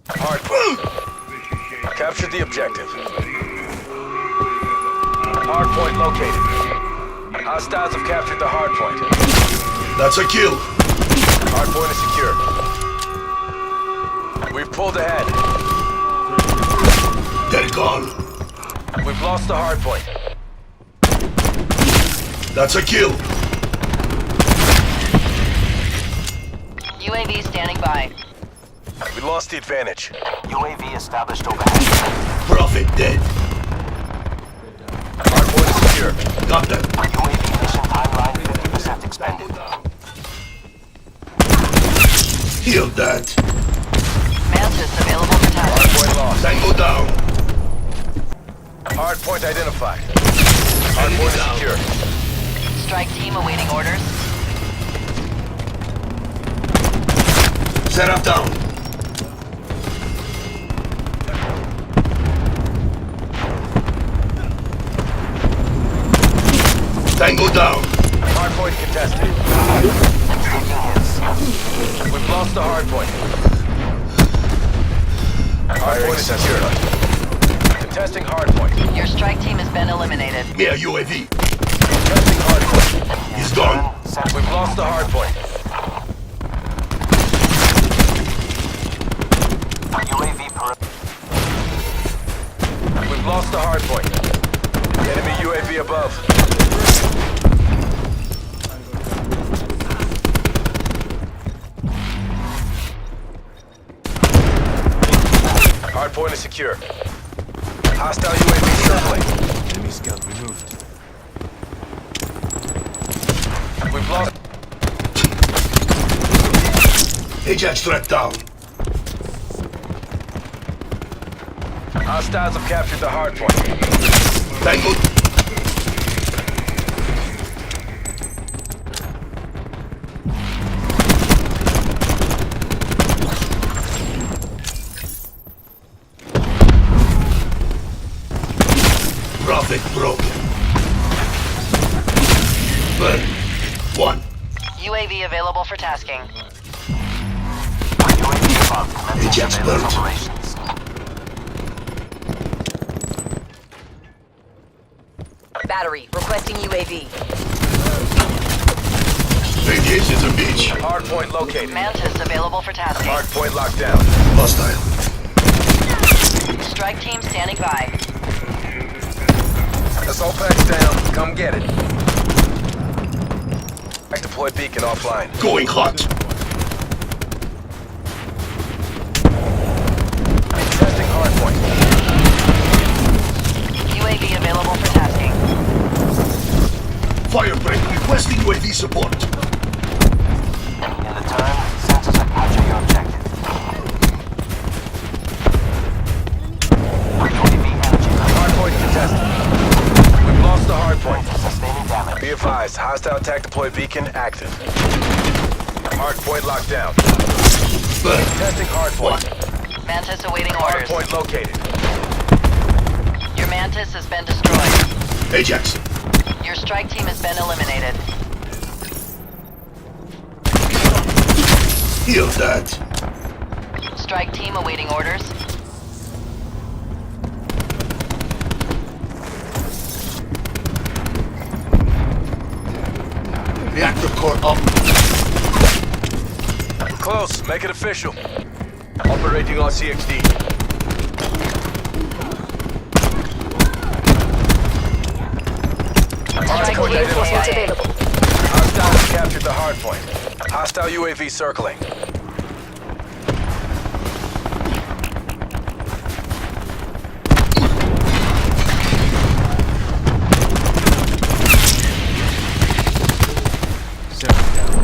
Hardpoint. Capture the objective. Hardpoint located. Hostiles have captured the hardpoint. That's a kill. Hardpoint is secure. We've pulled ahead. They're gone. We've lost the hardpoint. That's a kill. UAV standing by. We lost the advantage. UAV established overhead. Prophet dead. Hardpoint is secure. Got them. UAV mission timeline 50% expended. Heal that. Mantis available for tasking. Hardpoint lost. Tango down. Hardpoint identified. Hardpoint is secure. Strike team awaiting orders. Set up down. Tango down. Hardpoint contested. We've lost the hardpoint. Hardpoint is secure. Contesting hardpoint. Your strike team has been eliminated. Me a UAV. Contesting hardpoint. He's gone. We've lost the hardpoint. UAV We've lost the hardpoint. Enemy UAV above. Hardpoint is secure. Hostile UAV circling. Enemy scout removed. We've lost. Ajax threat down. Hostiles have captured the hardpoint. Tango. Prophet broken. Burn. One. UAV available for tasking. UAV above. Ajax burnt. Operations. Battery requesting UAV. Radiation's a beach. Hardpoint located. Mantis available for tasking. Hardpoint locked down. Hostile. Strike team standing by. Assault pack's down. Come get it. I deploy beacon offline. Going hot. Testing hardpoint. UAV available for tasking. Firebreak requesting UAV support. In the turn, sensors that capture your objective. UAV energy. Hardpoint contested. We've lost the hardpoint. Sustaining damage. Be advised, hostile attack deploy beacon active. Hardpoint locked down. Burn. Testing hardpoint. Mantis awaiting orders. Hardpoint located. Your Mantis has been destroyed. Ajax. Your strike team has been eliminated. Heal that. Strike team awaiting orders. Reactor core up. Close, make it official. Operating RCXD. Hardpoint identified. Hostiles have captured the hardpoint. Hostile UAV circling. Seven down.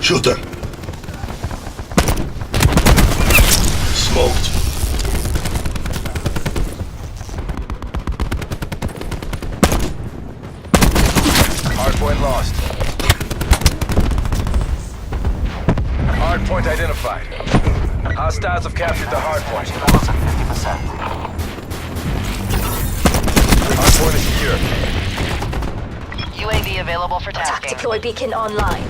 Shooter. Smoked. Hardpoint lost. Hardpoint identified. Hostiles have captured the hardpoint. Levels at 50%. Hardpoint is secure. UAV available for tasking. Tactical beacon online.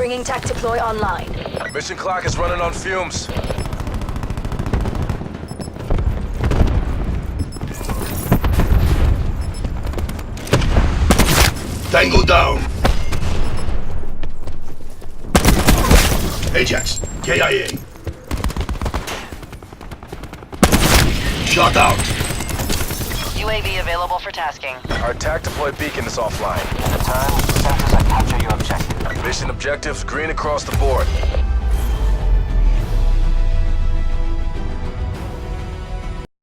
Bringing tac deploy online. Mission clock is running on fumes. Tango down. Ajax, KIA. Shot out. UAV available for tasking. Our tac deploy beacon is offline. In the time, send us a capture your objective. Mission objectives green across the board.